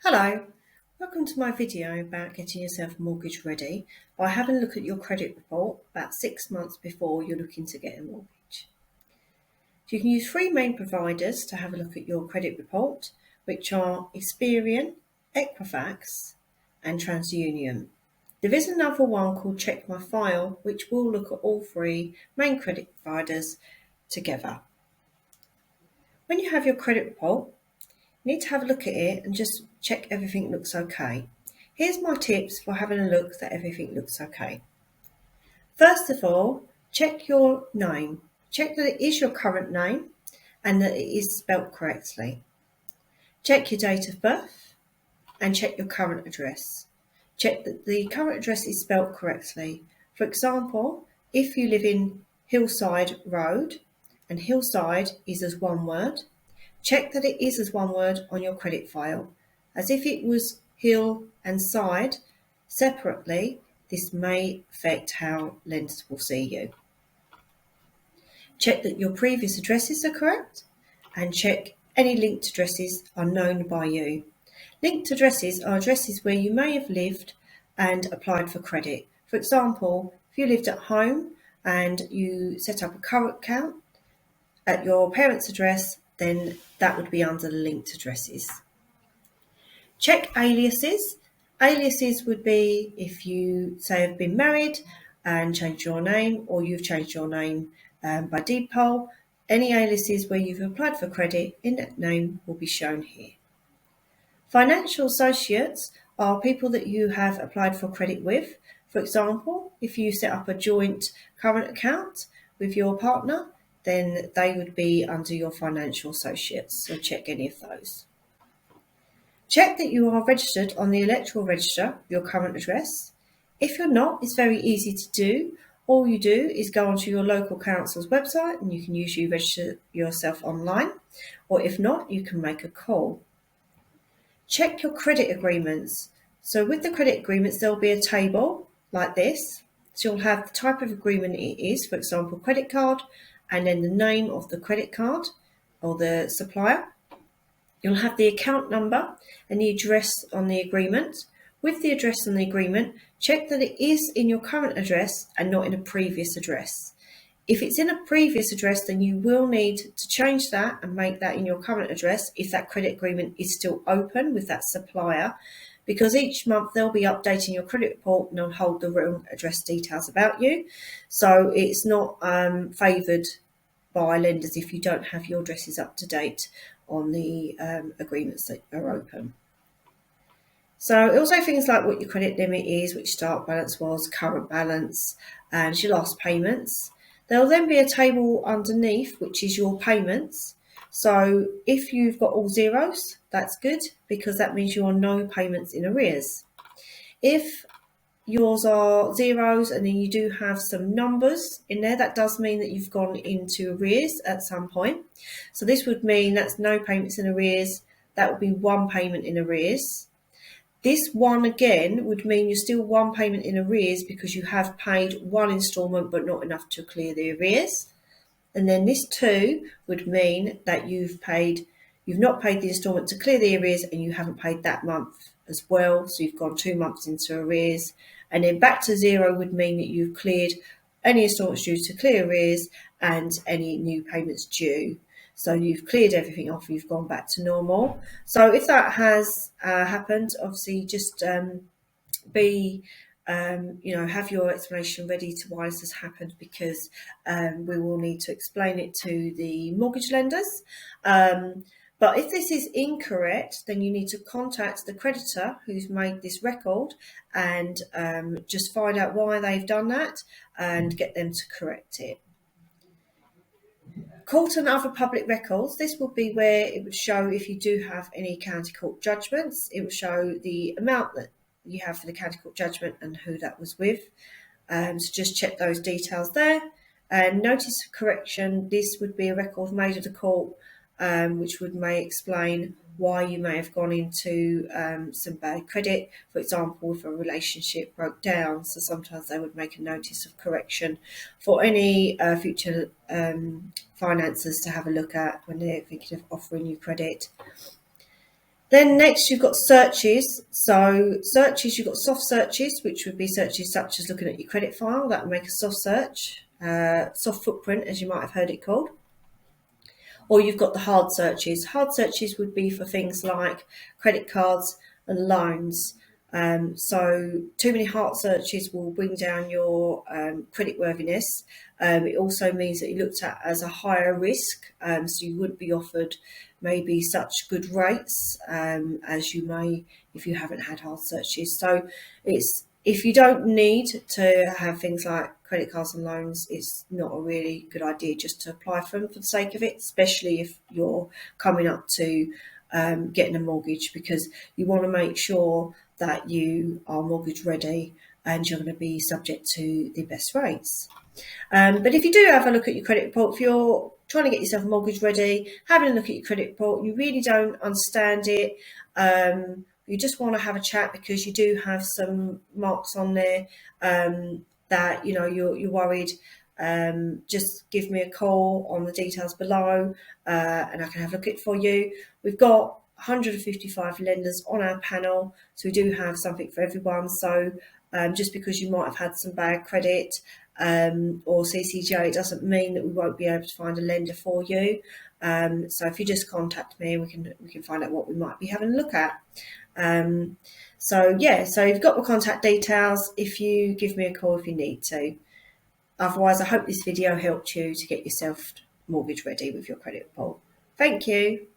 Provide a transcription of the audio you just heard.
Hello, welcome to my video about getting yourself mortgage ready by having a look at your credit report about 6 months before you're looking to get a mortgage. You can use three main providers to have a look at your credit report, which are Experian, Equifax and TransUnion. There is another one called Check My File, which will look at all three main credit providers together. When you have your credit report, you need to have a look at it and just check everything looks okay. Here's my tips for having a look that everything looks okay. First of all, check your name. Check that it is your current name and that it is spelt correctly. Check your date of birth and check your current address. Check that the current address is spelt correctly. For example, if you live in Hillside Road and Hillside is as one word, check that it is as one word on your credit file. As if it was hill and side separately, this may affect how lenders will see you. Check that your previous addresses are correct and check any linked addresses are known by you. Linked addresses are addresses where you may have lived and applied for credit. For example, if you lived at home and you set up a current account at your parents' address, then that would be under the linked addresses. Check aliases. Aliases would be if you say have been married and changed your name, or you've changed your name by deed poll. Any aliases where you've applied for credit in that name will be shown here. Financial associates are people that you have applied for credit with. For example, if you set up a joint current account with your partner, then they would be under your financial associates, so check any of those. Check that you are registered on the electoral register, your current address. If you're not, it's very easy to do. All you do is go onto your local council's website and you can usually register yourself online, or if not, you can make a call. Check your credit agreements. So with the credit agreements, there'll be a table like this. So you'll have the type of agreement it is, for example, credit card, and then the name of the credit card or the supplier. You'll have the account number and the address on the agreement. With the address on the agreement, check that it is in your current address and not in a previous address. If it's in a previous address, then you will need to change that and make that in your current address if that credit agreement is still open with that supplier, because each month they'll be updating your credit report and they'll hold the wrong address details about you. So it's not favoured by lenders if you don't have your addresses up to date on the agreements that are open. So also things like what your credit limit is, which start balance was, current balance, and your last payments. There'll then be a table underneath, which is your payments. So if you've got all zeros, that's good, because that means you're no payments in arrears. If yours are zeros and then you do have some numbers in there, that does mean that you've gone into arrears at some point. So this would mean that's no payments in arrears. That would be one payment in arrears. This one again would mean you're still one payment in arrears because you have paid one instalment but not enough to clear the arrears. And then this two would mean that you've not paid the instalment to clear the arrears and you haven't paid that month as well. So you've gone 2 months into arrears. And then back to zero would mean that you've cleared any instalments due to clear arrears and any new payments due. So you've cleared everything off, you've gone back to normal. So if that has happened, obviously just have your explanation ready to why this has happened, because we will need to explain it to the mortgage lenders. But if this is incorrect, then you need to contact the creditor who's made this record and just find out why they've done that and get them to correct it. Court and other public records, this will be where it would show if you do have any county court judgments. It will show the amount that you have for the county court judgment and who that was with. So just check those details there. And notice of correction, this would be a record made of the court, which may explain why you may have gone into some bad credit. For example, if a relationship broke down, so sometimes they would make a notice of correction for any future financiers to have a look at when they're thinking of offering you credit. Then next you've got searches. So searches, you've got soft searches, which would be searches such as looking at your credit file. That would make a soft search, soft footprint, as you might have heard it called. Or you've got the hard searches. Hard searches would be for things like credit cards and loans. So too many hard searches will bring down your credit worthiness. It also means that you're looked at as a higher risk, so you wouldn't be offered maybe such good rates as you may if you haven't had hard searches. So it's if you don't need to have things like credit cards and loans, it's not a really good idea just to apply for them for the sake of it, especially if you're coming up to getting a mortgage, because you want to make sure that you are mortgage ready and you're going to be subject to the best rates. But if you do have a look at your credit report, if you're trying to get yourself mortgage ready, having a look at your credit report, you really don't understand it, you just want to have a chat because you do have some marks on there that you're worried, just give me a call on the details below and I can have a look at it for you. We've got 155 lenders on our panel, so we do have something for everyone. So just because you might have had some bad credit or CCJ, it doesn't mean that we won't be able to find a lender for you. So if you just contact me, we can find out what we might be having a look at. So you've got my contact details if you give me a call if you need to. Otherwise, I hope this video helped you to get yourself mortgage ready with your credit report. Thank you.